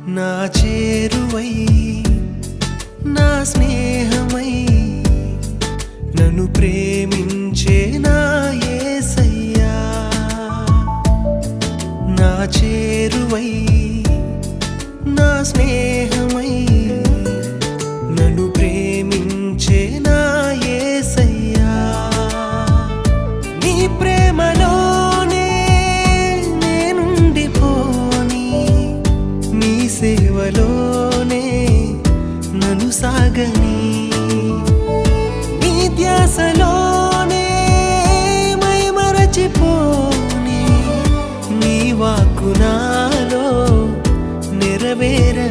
నా చేరువై నా స్నేహమై నన్ను ప్రేమించే నా యేసయ్యా నా చేరువై నా స్నేహమై నన్ను ప్రేమించే నా యేసయ్యా నీ ప్రేమలోనే నేనుండిపోని నీ సేవలోనే నన్ను సాగని నీ ధ్యాసలోనే మై మరచిపోని నీ వాక్కు నాలో నెరవేరని